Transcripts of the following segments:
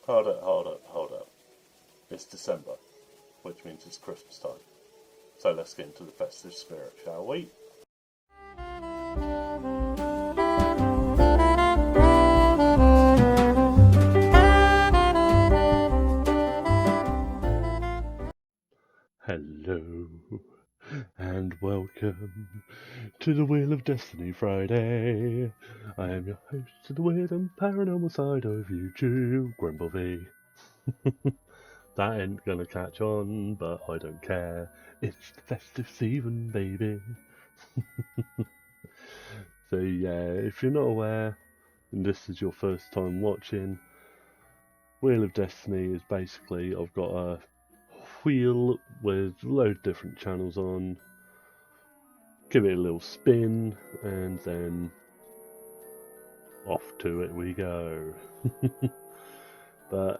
Hold up. It's December, which means it's Christmas time. So let's get into the festive spirit, shall we? Hello, and welcome to the Wheel of Destiny Friday. I am your host of the weird and paranormal side of YouTube, Grumblebee. That ain't gonna catch on, but I don't care. It's the festive season, baby. So yeah, if you're not aware, and this is your first time watching, Wheel of Destiny is basically, I've got a wheel with a load of different channels on, give it a little spin, and then off to it we go. But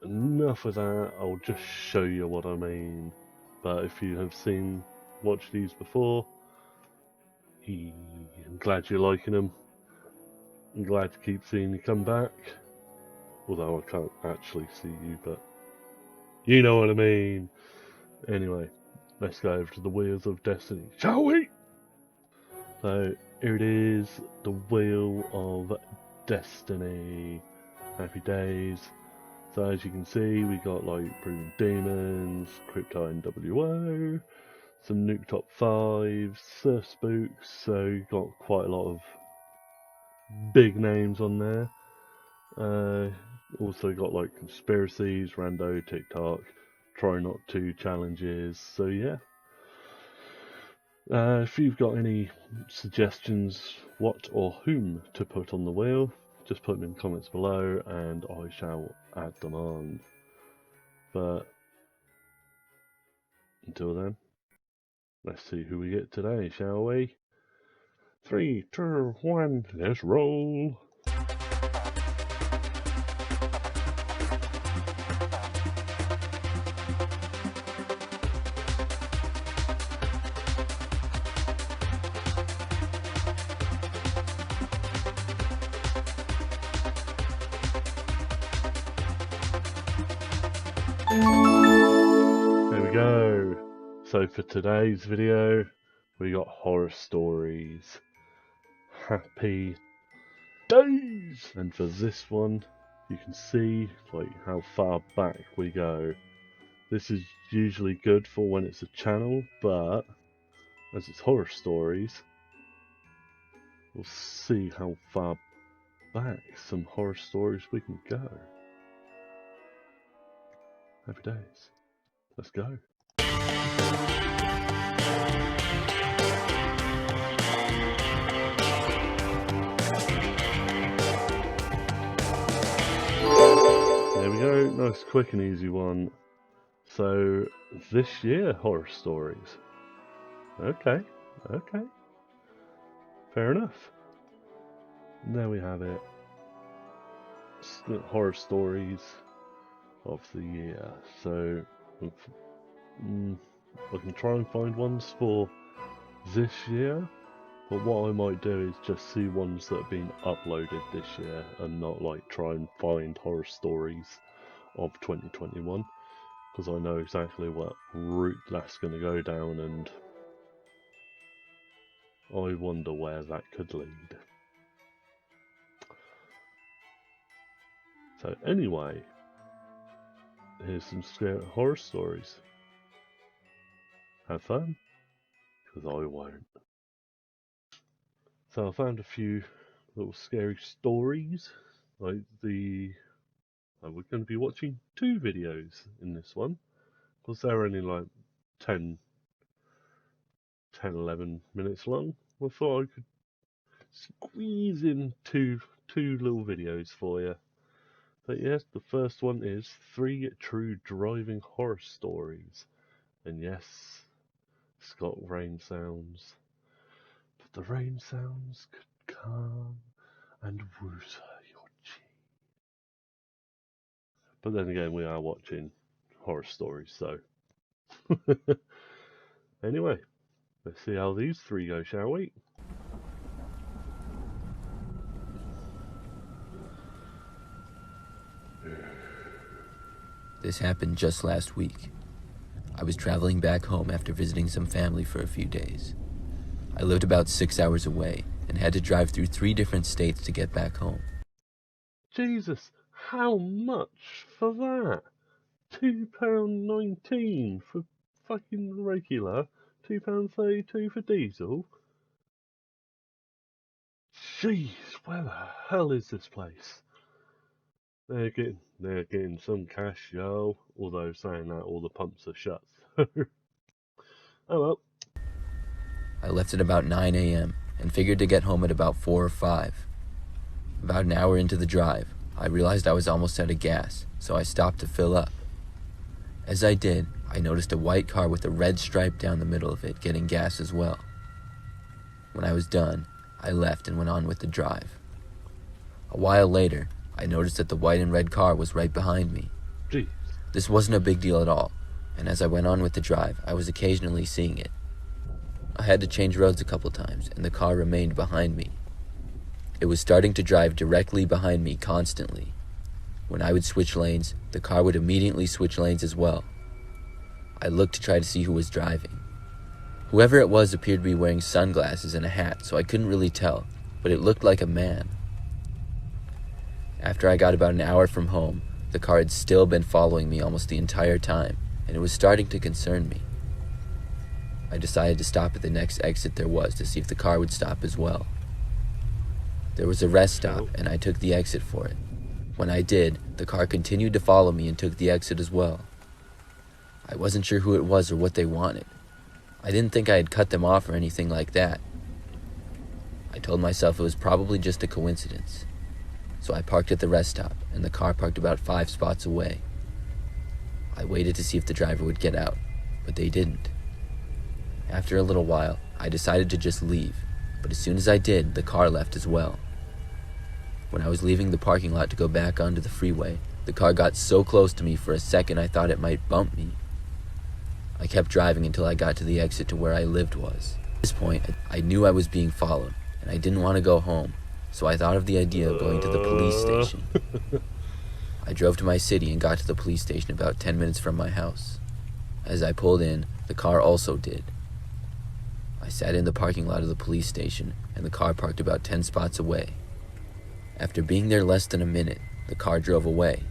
enough of that, I'll just show you what I mean. But if you have watched these before, I'm glad you're liking them. I'm glad to keep seeing you come back. Although I can't actually see you, but you know what I mean. Anyway, let's go over to the Wheels of Destiny, shall we? So here it is, the Wheel of Destiny. Happy days. So as you can see, we got like Proven Demons, Crypto NWO, some Nuke Top 5s, Surf Spooks, so you got quite a lot of big names on there. Also got like Conspiracies, Rando, TikTok, Try Not To challenges, so yeah. If you've got any suggestions what or whom to put on the wheel, just put them in the comments below and I shall add them on. But until then, let's see who we get today, shall we? 3, 2, 1, let's roll! There we go. So for today's video, we got horror stories. Happy days! And for this one, you can see like how far back we go. This is usually good for when it's a channel, but as it's horror stories, we'll see how far back some horror stories we can go. Happy days. Let's go. There we go, nice quick and easy one. So, this year horror stories. Okay. Fair enough. There we have it. Horror stories of the year. So, I can try and find ones for this year, but what I might do is just see ones that have been uploaded this year and not like try and find horror stories of 2021, because I know exactly what route that's going to go down and I wonder where that could lead. So anyway, here's some scary horror stories. Have fun, because I won't. So I found a few little scary stories. Like we're going to be watching 2 videos in this one, because they're only like 10-11 minutes long. I thought I could squeeze in two little videos for you. But yes, the first one is 3 true driving horror stories. And yes, it's got rain sounds. But the rain sounds could calm and wooter your cheek. But then again, we are watching horror stories, so. Anyway, let's see how these 3 go, shall we? This happened just last week. I was traveling back home after visiting some family for a few days. I lived about 6 hours away and had to drive through 3 different states to get back home. Jesus, how much for that? £2.19 for fucking regular, £2.32 for diesel. Jeez, where the hell is this place? They're getting some cash, yo. Although saying that, all the pumps are shut. Oh well. I left at about 9 a.m. and figured to get home at about 4 or 5. About an hour into the drive, I realized I was almost out of gas, so I stopped to fill up. As I did, I noticed a white car with a red stripe down the middle of it getting gas as well. When I was done, I left and went on with the drive. A while later, I noticed that the white and red car was right behind me. Jeez. This wasn't a big deal at all, and as I went on with the drive, I was occasionally seeing it. I had to change roads a couple times, and the car remained behind me. It was starting to drive directly behind me constantly. When I would switch lanes, the car would immediately switch lanes as well. I looked to try to see who was driving. Whoever it was appeared to be wearing sunglasses and a hat, so I couldn't really tell, but it looked like a man. After I got about an hour from home, the car had still been following me almost the entire time, and it was starting to concern me. I decided to stop at the next exit there was to see if the car would stop as well. There was a rest stop, and I took the exit for it. When I did, the car continued to follow me and took the exit as well. I wasn't sure who it was or what they wanted. I didn't think I had cut them off or anything like that. I told myself it was probably just a coincidence. So I parked at the rest stop, and the car parked about 5 spots away. I waited to see if the driver would get out, but they didn't. After a little while, I decided to just leave, but as soon as I did, the car left as well. When I was leaving the parking lot to go back onto the freeway, the car got so close to me for a second I thought it might bump me. I kept driving until I got to the exit to where I lived was. At this point, I knew I was being followed, and I didn't want to go home, so I thought of the idea of going to the police station. I drove to my city and got to the police station about 10 minutes from my house. As I pulled in, the car also did. I sat in the parking lot of the police station, and the car parked about 10 spots away. After being there less than a minute, the car drove away.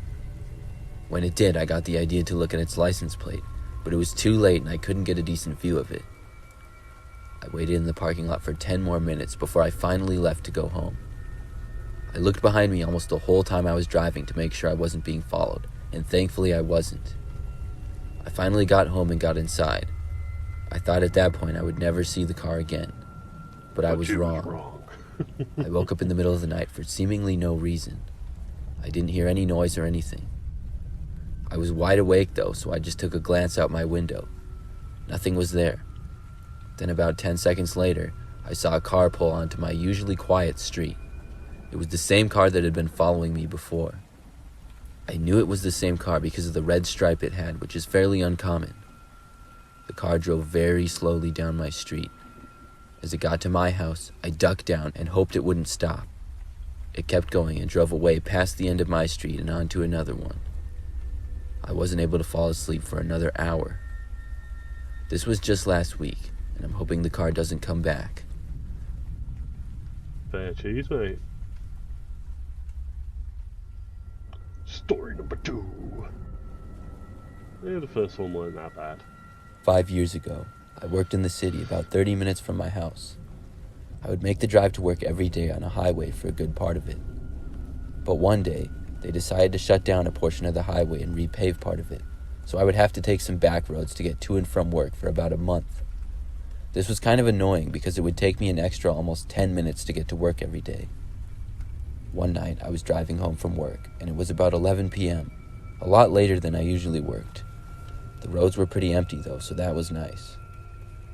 When it did, I got the idea to look at its license plate, but it was too late and I couldn't get a decent view of it. I waited in the parking lot for 10 more minutes before I finally left to go home. I looked behind me almost the whole time I was driving to make sure I wasn't being followed, and thankfully I wasn't. I finally got home and got inside. I thought at that point I would never see the car again, but I was wrong. I woke up in the middle of the night for seemingly no reason. I didn't hear any noise or anything. I was wide awake though, so I just took a glance out my window. Nothing was there. Then about 10 seconds later, I saw a car pull onto my usually quiet street. It was the same car that had been following me before. I knew it was the same car because of the red stripe it had, which is fairly uncommon. The car drove very slowly down my street. As it got to my house, I ducked down and hoped it wouldn't stop. It kept going and drove away past the end of my street and onto another one. I wasn't able to fall asleep for another hour. This was just last week, and I'm hoping the car doesn't come back. Fair cheese, mate. Story number 2. Yeah, the first one wasn't that bad. 5 years ago, I worked in the city about 30 minutes from my house. I would make the drive to work every day on a highway for a good part of it. But one day, they decided to shut down a portion of the highway and repave part of it, so I would have to take some back roads to get to and from work for about a month. This was kind of annoying because it would take me an extra almost 10 minutes to get to work every day. One night, I was driving home from work, and it was about 11 p.m., a lot later than I usually worked. The roads were pretty empty though, so that was nice.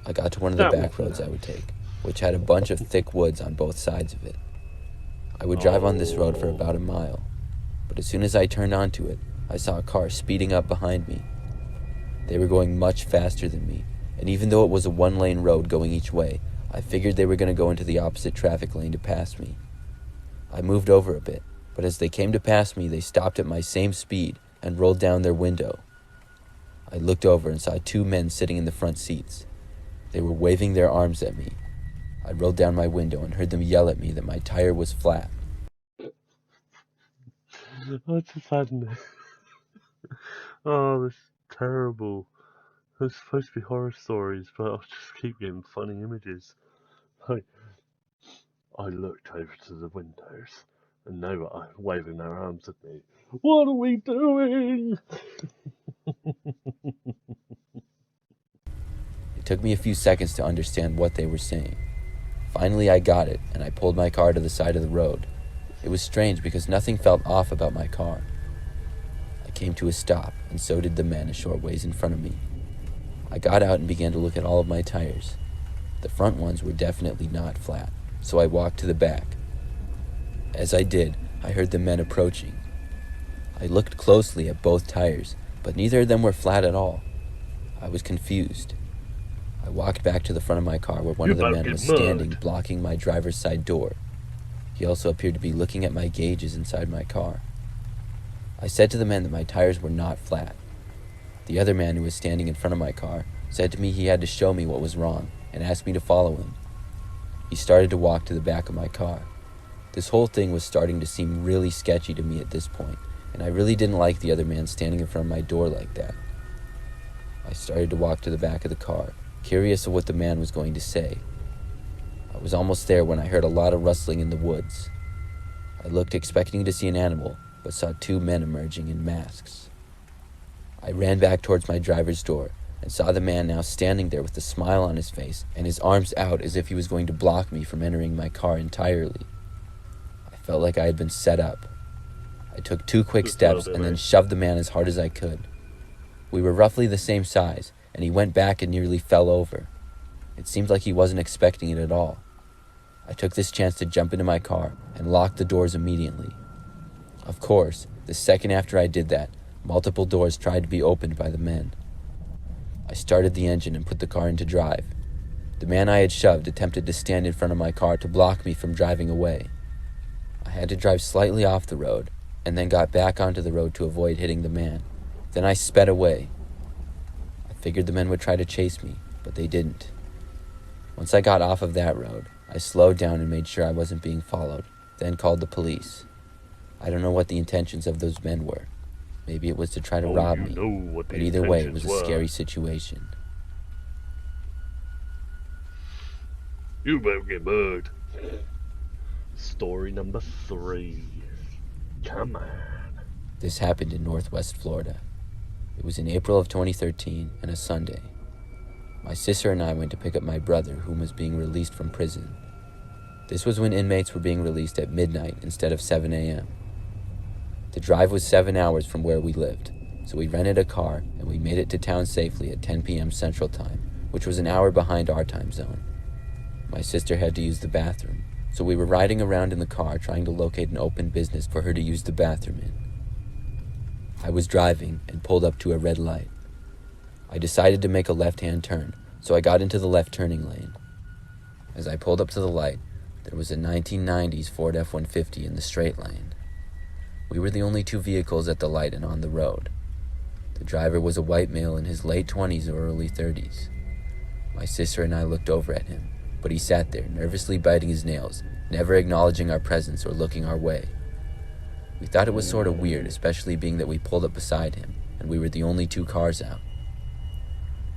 I got to one of the back roads I would take, which had a bunch of thick woods on both sides of it. I would drive on this road for about a mile, but as soon as I turned onto it, I saw a car speeding up behind me. They were going much faster than me, and even though it was a one-lane road going each way, I figured they were going to go into the opposite traffic lane to pass me. I moved over a bit, but as they came to pass me, they stopped at my same speed and rolled down their window. I looked over and saw two men sitting in the front seats. They were waving their arms at me. I rolled down my window and heard them yell at me that my tire was flat. I just had Oh, this is terrible. They're supposed to be horror stories, but I just keep getting funny images. I looked over to the windows, and they were waving their arms at me. What are we doing? It took me a few seconds to understand what they were saying. Finally, I got it, and I pulled my car to the side of the road. It was strange because nothing felt off about my car. I came to a stop, and so did the men a short ways in front of me. I got out and began to look at all of my tires. The front ones were definitely not flat, so I walked to the back. As I did, I heard the men approaching. I looked closely at both tires, but neither of them were flat at all. I was confused. I walked back to the front of my car where one of the men was standing, blocking my driver's side door. He also appeared to be looking at my gauges inside my car. I said to the men that my tires were not flat. The other man who was standing in front of my car said to me he had to show me what was wrong and asked me to follow him. He started to walk to the back of my car. This whole thing was starting to seem really sketchy to me at this point, and I really didn't like the other man standing in front of my door like that. I started to walk to the back of the car, curious of what the man was going to say. I was almost there when I heard a lot of rustling in the woods. I looked expecting to see an animal, but saw two men emerging in masks. I ran back towards my driver's door and saw the man now standing there with a smile on his face and his arms out as if he was going to block me from entering my car entirely. I felt like I had been set up. I took 2 quick steps and then shoved the man as hard as I could. We were roughly the same size, and he went back and nearly fell over. It seemed like he wasn't expecting it at all. I took this chance to jump into my car and lock the doors immediately. Of course, the second after I did that, multiple doors tried to be opened by the men. I started the engine and put the car into drive. The man I had shoved attempted to stand in front of my car to block me from driving away. I had to drive slightly off the road and then got back onto the road to avoid hitting the man. Then I sped away. I figured the men would try to chase me, but they didn't. Once I got off of that road, I slowed down and made sure I wasn't being followed, then called the police. I don't know what the intentions of those men were. Maybe it was to try to rob me, but either way, it was a scary situation. You better get mugged. Story number 3. Come on. This happened in Northwest Florida. It was in April of 2013 and a Sunday. My sister and I went to pick up my brother, whom was being released from prison. This was when inmates were being released at midnight instead of 7 a.m. The drive was 7 hours from where we lived, so we rented a car and we made it to town safely at 10 p.m. Central Time, which was an hour behind our time zone. My sister had to use the bathroom, so we were riding around in the car trying to locate an open business for her to use the bathroom in. I was driving and pulled up to a red light. I decided to make a left-hand turn, so I got into the left turning lane. As I pulled up to the light, there was a 1990s Ford F-150 in the straight lane. We were the only 2 vehicles at the light and on the road. The driver was a white male in his late 20s or early 30s. My sister and I looked over at him, but he sat there, nervously biting his nails, never acknowledging our presence or looking our way. We thought it was sort of weird, especially being that we pulled up beside him, and we were the only 2 cars out.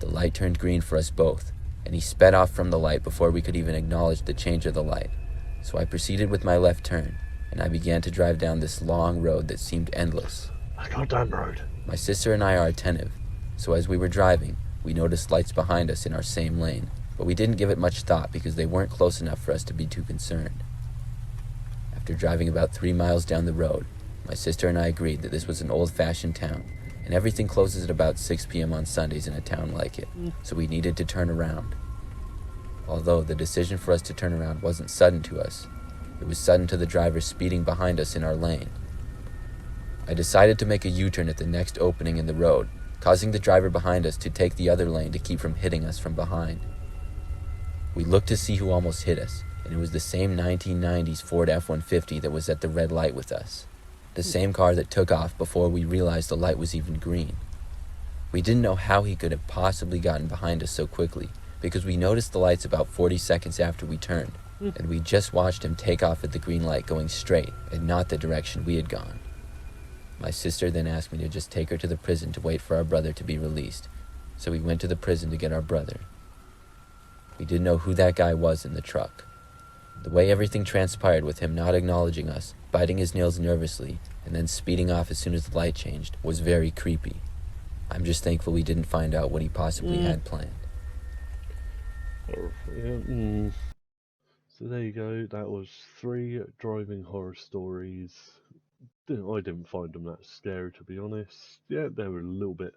The light turned green for us both, and he sped off from the light before we could even acknowledge the change of the light. So I proceeded with my left turn, and I began to drive down this long road that seemed endless. A goddamn road. My sister and I are attentive, so as we were driving, we noticed lights behind us in our same lane, but we didn't give it much thought because they weren't close enough for us to be too concerned. After driving about 3 miles down the road, my sister and I agreed that this was an old-fashioned town, and everything closes at about 6 p.m. on Sundays in a town like it, so we needed to turn around. Although the decision for us to turn around wasn't sudden to us, it was sudden to the driver speeding behind us in our lane. I decided to make a U-turn at the next opening in the road, causing the driver behind us to take the other lane to keep from hitting us from behind. We looked to see who almost hit us, and it was the same 1990s Ford F-150 that was at the red light with us. The same car that took off before we realized the light was even green. We didn't know how he could have possibly gotten behind us so quickly, because we noticed the lights about 40 seconds after we turned, and we just watched him take off at the green light going straight and not the direction we had gone. My sister then asked me to just take her to the prison to wait for our brother to be released, so we went to the prison to get our brother. We didn't know who that guy was in the truck. The way everything transpired with him not acknowledging us, biting his nails nervously, and then speeding off as soon as the light changed was very creepy. I'm just thankful we didn't find out what he possibly had planned. So there you go. That was 3 driving horror stories. I didn't find them that scary, to be honest. Yeah, they were a little bit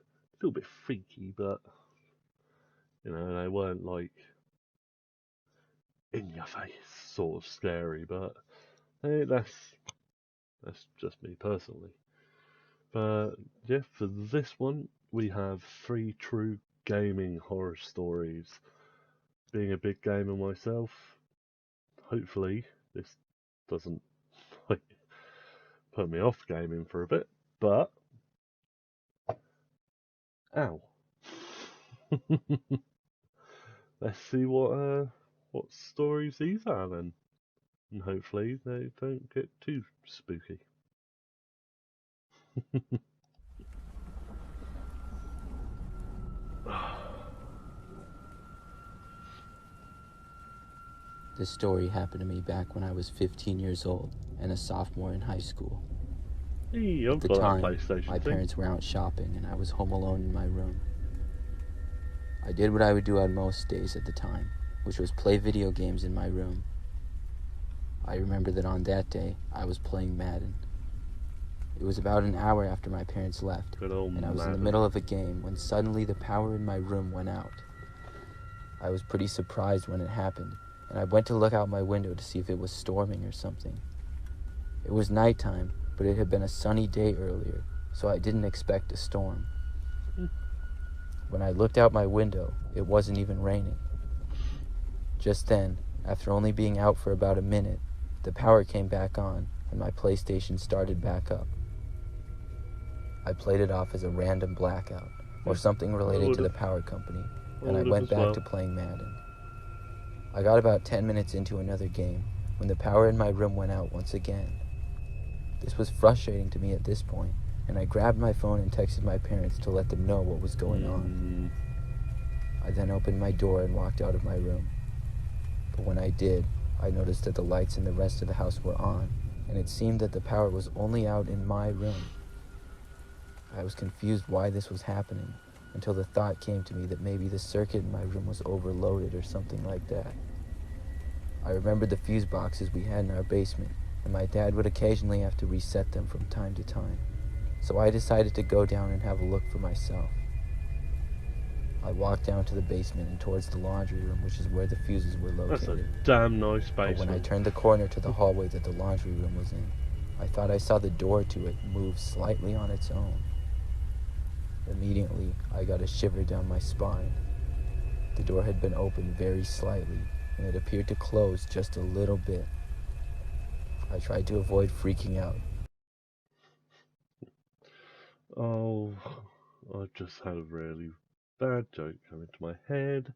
freaky, but they weren't like in your face sort of scary. But hey, that's just me personally. But yeah, for this one we have 3 true gaming horror stories. Being a big gamer myself, hopefully this doesn't like put me off gaming for a bit. But ow. Let's see what stories these are then, and hopefully they don't get too spooky. This story happened to me back when I was 15 years old and a sophomore in high school. Hey, At I've the got time, that PlayStation my thing. parents were out shopping and I was home alone in my room. I did what I would do on most days at the time, which was play video games in my room. I remember that on that day, I was playing Madden. It was about an hour after my parents left, Good old and I was in the Madden. middle of a game when suddenly the power in my room went out. I was pretty surprised when it happened, and I went to look out my window to see if it was storming or something. It was nighttime, but it had been a sunny day earlier, so I didn't expect a storm. When I looked out my window, it wasn't even raining. Just then, after only being out for about a minute, the power came back on, and my PlayStation started back up. I played it off as a random blackout, or something related to the power company, and I went back to playing Madden. I got about 10 minutes into another game when the power in my room went out once again. This was frustrating to me at this point, and I grabbed my phone and texted my parents to let them know what was going on. I then opened my door and walked out of my room. But when I did, I noticed that the lights in the rest of the house were on, and it seemed that the power was only out in my room. I was confused why this was happening, until the thought came to me that maybe the circuit in my room was overloaded or something like that. I remembered the fuse boxes we had in our basement, and my dad would occasionally have to reset them from time to time, so I decided to go down and have a look for myself. I walked down to the basement and towards the laundry room, which is where the fuses were located. That's a damn nice basement. But when I turned the corner to the hallway that the laundry room was in, I thought I saw the door to it move slightly on its own. Immediately, I got a shiver down my spine. The door had been opened very slightly, and it appeared to close just a little bit. I tried to avoid freaking out. Oh, I just had a really bad joke come into my head,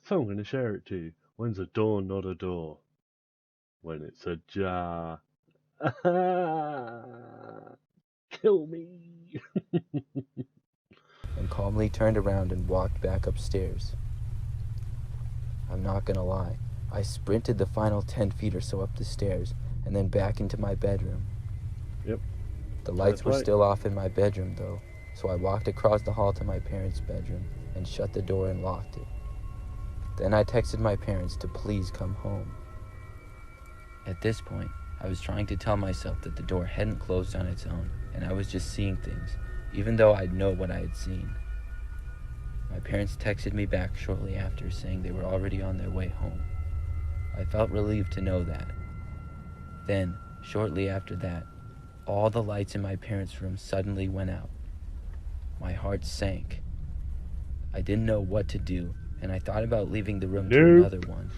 so I'm going to share it to you. When's a door not a door? When it's a jar. Kill me. And calmly turned around and walked back upstairs. I'm not gonna lie, I sprinted the final 10 feet or so up the stairs and then back into my bedroom. Yep. The lights were still off in my bedroom though, so I walked across the hall to my parents' bedroom and shut the door and locked it. Then I texted my parents to please come home. At this point, I was trying to tell myself that the door hadn't closed on its own and I was just seeing things, even though I'd know what I had seen. My parents texted me back shortly after saying they were already on their way home. I felt relieved to know that. Then, shortly after that, all the lights in my parents' room suddenly went out. My heart sank. I didn't know what to do, and I thought about leaving the room to another one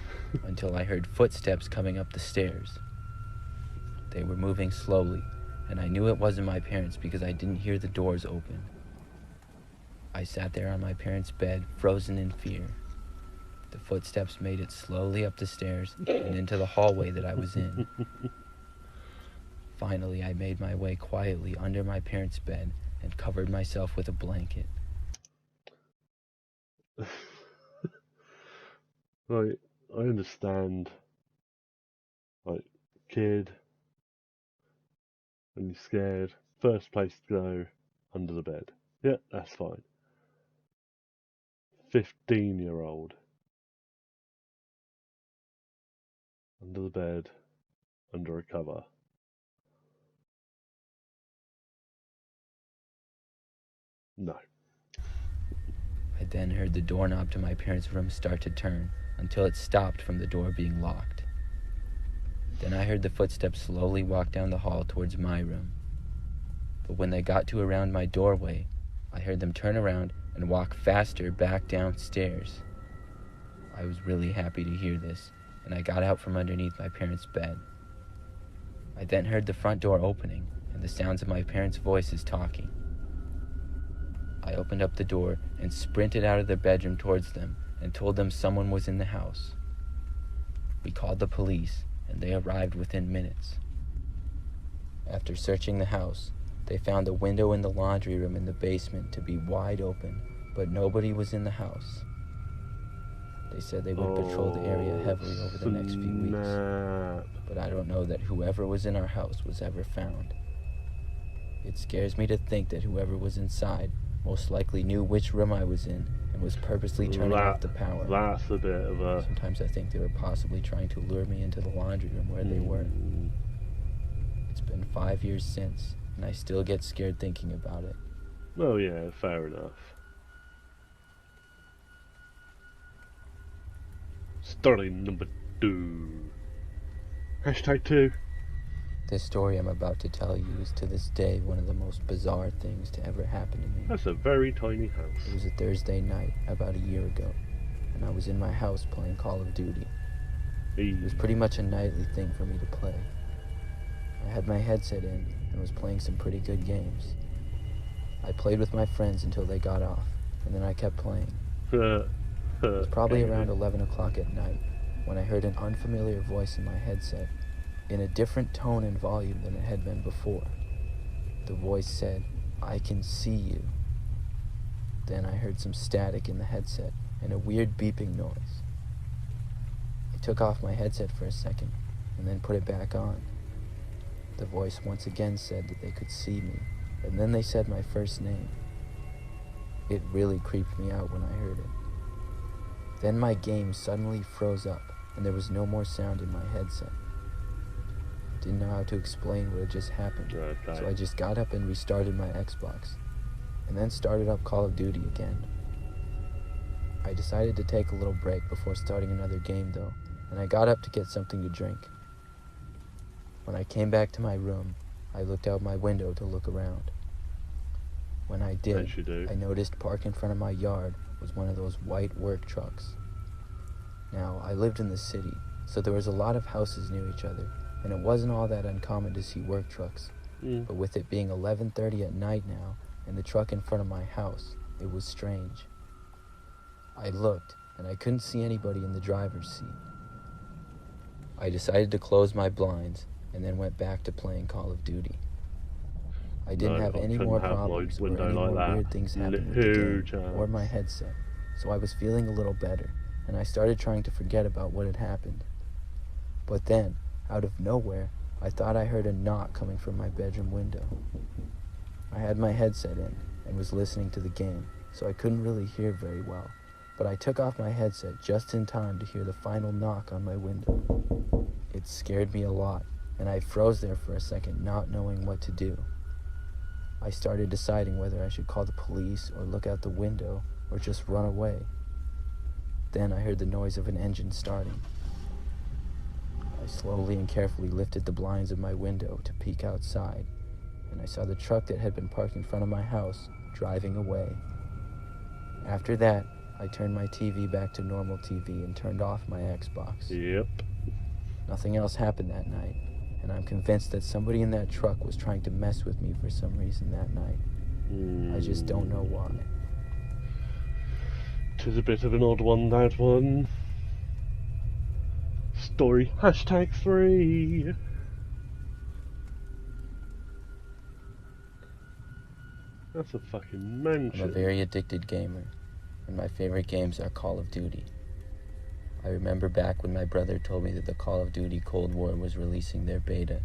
until I heard footsteps coming up the stairs. They were moving slowly, and I knew it wasn't my parents because I didn't hear the doors open. I sat there on my parents' bed, frozen in fear. The footsteps made it slowly up the stairs and into the hallway that I was in. Finally, I made my way quietly under my parents' bed and covered myself with a blanket. Like, I understand, like, kid, when you're scared, first place to go, under the bed. Yeah, that's fine. 15-year-old, under the bed, under a cover. No. I then heard the doorknob to my parents' room start to turn until it stopped from the door being locked. Then I heard the footsteps slowly walk down the hall towards my room. But when they got to around my doorway, I heard them turn around and walk faster back downstairs. I was really happy to hear this, and I got out from underneath my parents' bed. I then heard the front door opening and the sounds of my parents' voices talking. I opened up the door and sprinted out of their bedroom towards them and told them someone was in the house. We called the police, and they arrived within minutes. After searching the house, they found the window in the laundry room in the basement to be wide open, but nobody was in the house. They said they would patrol the area heavily over the next few weeks, but I don't know that whoever was in our house was ever found. It scares me to think that whoever was inside most likely knew which room I was in and was purposely turning off the power. That's a bit of a... Sometimes I think they were possibly trying to lure me into the laundry room where they were. It's been 5 years since, and I still get scared thinking about it. Oh yeah, fair enough. Story number 2. Hashtag 2. This story I'm about to tell you is to this day one of the most bizarre things to ever happen to me. That's a very tiny house. It was a Thursday night about a year ago, and I was in my house playing Call of Duty. It was pretty much a nightly thing for me to play. I had my headset in and was playing some pretty good games. I played with my friends until they got off, and then I kept playing. It was probably around 11 o'clock at night when I heard an unfamiliar voice in my headset in a different tone and volume than it had been before. The voice said, "I can see you." Then I heard some static in the headset and a weird beeping noise. I took off my headset for a second and then put it back on. The voice once again said that they could see me, and then they said my first name. It really creeped me out when I heard it. Then my game suddenly froze up and there was no more sound in my headset. Didn't know how to explain what had just happened, so I just got up and restarted my Xbox, and then started up Call of Duty again. I decided to take a little break before starting another game though, and I got up to get something to drink. When I came back to my room, I looked out my window to look around. When I did, I noticed parked in front of my yard was one of those white work trucks. Now, I lived in the city, so there was a lot of houses near each other, and it wasn't all that uncommon to see work trucks. But with it being 11:30 at night now, and the truck in front of my house, it was strange. I looked, and I couldn't see anybody in the driver's seat. I decided to close my blinds, and then went back to playing Call of Duty. I didn't have any more problems or any more weird things happen with the game or my headset, so I was feeling a little better, and I started trying to forget about what had happened. But then, out of nowhere, I thought I heard a knock coming from my bedroom window. I had my headset in and was listening to the game, so I couldn't really hear very well, but I took off my headset just in time to hear the final knock on my window. It scared me a lot, and I froze there for a second, not knowing what to do. I started deciding whether I should call the police or look out the window or just run away. Then I heard the noise of an engine starting. I slowly and carefully lifted the blinds of my window to peek outside, and I saw the truck that had been parked in front of my house driving away. After that, I turned my TV back to normal TV and turned off my Xbox. Yep. Nothing else happened that night, and I'm convinced that somebody in that truck was trying to mess with me for some reason that night. I just don't know why. 'Tis a bit of an odd one, that one. Story #3. That's a fucking mansion. I'm a very addicted gamer, and my favorite games are Call of Duty. I remember back when my brother told me that the Call of Duty Cold War was releasing their beta.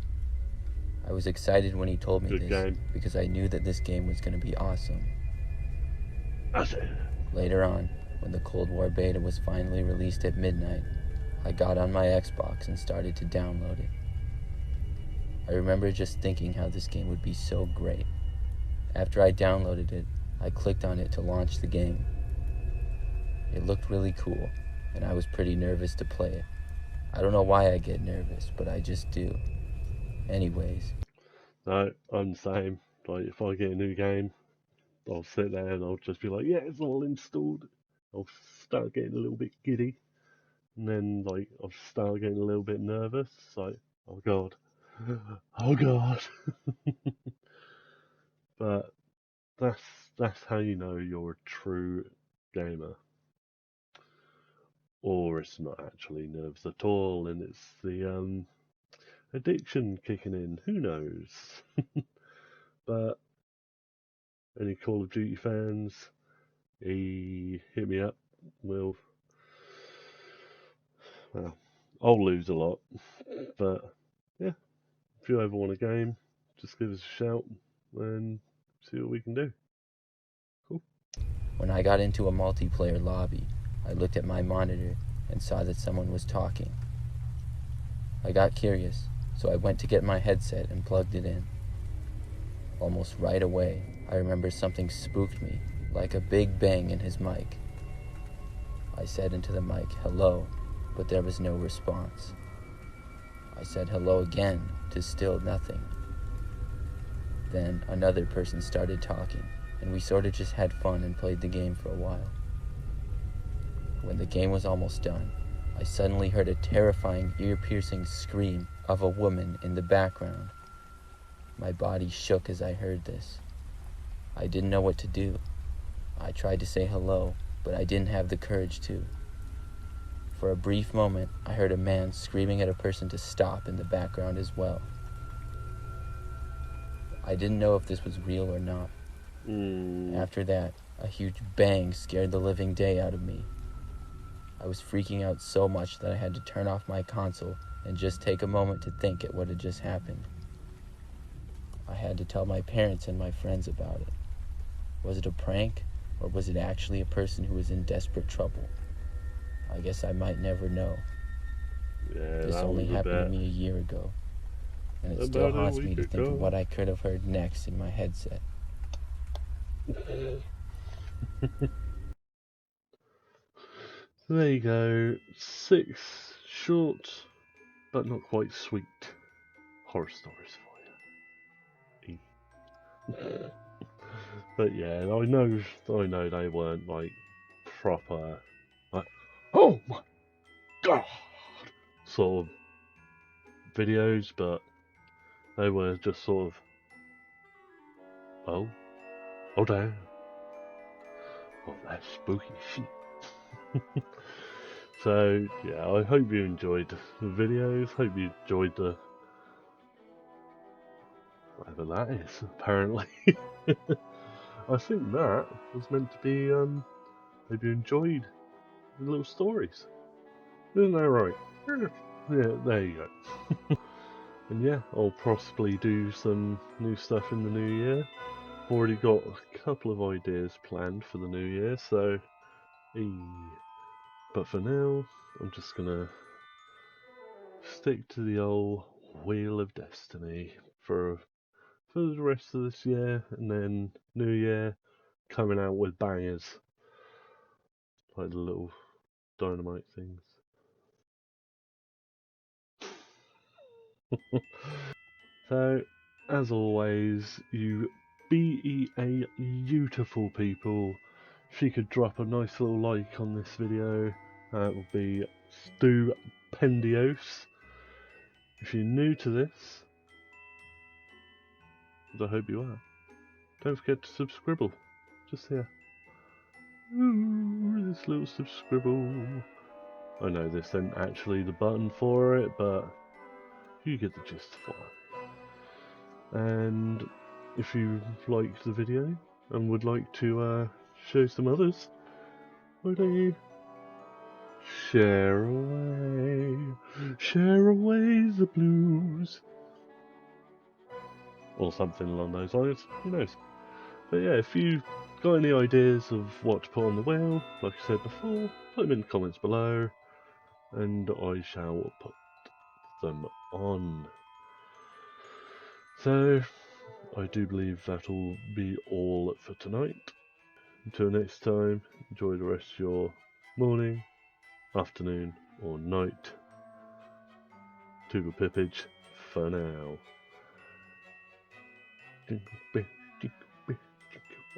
I was excited when he told me Good this game. because I knew that this game was going to be awesome. That's it. Later on, when the Cold War beta was finally released at midnight, I got on my Xbox and started to download it. I remember just thinking how this game would be so great. After I downloaded it, I clicked on it to launch the game. It looked really cool, and I was pretty nervous to play it. I don't know why I get nervous, but I just do. Anyways. No, I'm the same. Like, if I get a new game, I'll sit there and I'll just be like, yeah, it's all installed. I'll start getting a little bit giddy. And then, like, I'll start getting a little bit nervous. It's like, oh god. Oh god. But that's how you know you're a true gamer. Or it's not actually nerves at all, and it's the addiction kicking in. Who knows? But any Call of Duty fans, hit me up. Well, I'll lose a lot, but yeah, if you ever want a game, just give us a shout and see what we can do. Cool. When I got into a multiplayer lobby, I looked at my monitor and saw that someone was talking. I got curious, so I went to get my headset and plugged it in. Almost right away, I remember something spooked me, like a big bang in his mic. I said into the mic, "Hello," but there was no response. I said hello again, to still nothing. Then another person started talking, and we sort of just had fun and played the game for a while. When the game was almost done, I suddenly heard a terrifying, ear-piercing scream of a woman in the background. My body shook as I heard this. I didn't know what to do. I tried to say hello, but I didn't have the courage to. For a brief moment, I heard a man screaming at a person to stop in the background as well. I didn't know if this was real or not. After that, a huge bang scared the living day out of me. I was freaking out so much that I had to turn off my console and just take a moment to think at what had just happened. I had to tell my parents and my friends about it. Was it a prank, or was it actually a person who was in desperate trouble? I guess I might never know. Yeah, This only happened to me a year ago, and it still haunts me to think of what I could have heard next in my headset. So there you go, 6 short but not quite sweet horror stories for you. But yeah, I know they weren't like proper, like, oh my god sort of videos, but they were just sort of, oh damn, oh that's spooky shit. So yeah, I hope you enjoyed the videos. Hope you enjoyed the whatever that is. Apparently, I think that was meant to be. Hope you enjoyed the little stories. Isn't that right? Yeah, there you go. And yeah, I'll possibly do some new stuff in the new year. Already got a couple of ideas planned for the new year, so. But for now, I'm just gonna stick to the old Wheel of Destiny for the rest of this year, and then New Year coming out with bangers like the little dynamite things. So, as always, you beautiful people, if you could drop a nice little like on this video, that would be stupendiose. If you're new to this, as I hope you are, don't forget to subscribble. Just here. Ooh, this little subscribble. I know this isn't actually the button for it, but you get the gist for it. And if you liked the video and would like to show some others, why don't you share away the blues, or something along those lines, who knows. But yeah, if you've got any ideas of what to put on the wheel, like I said before, put them in the comments below, and I shall put them on. So, I do believe that'll be all for tonight. Until next time, enjoy the rest of your morning, afternoon, or night. Toodle pippage for now. Jingle bell, jingle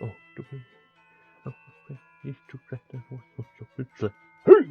all the way. Oh, to Hey!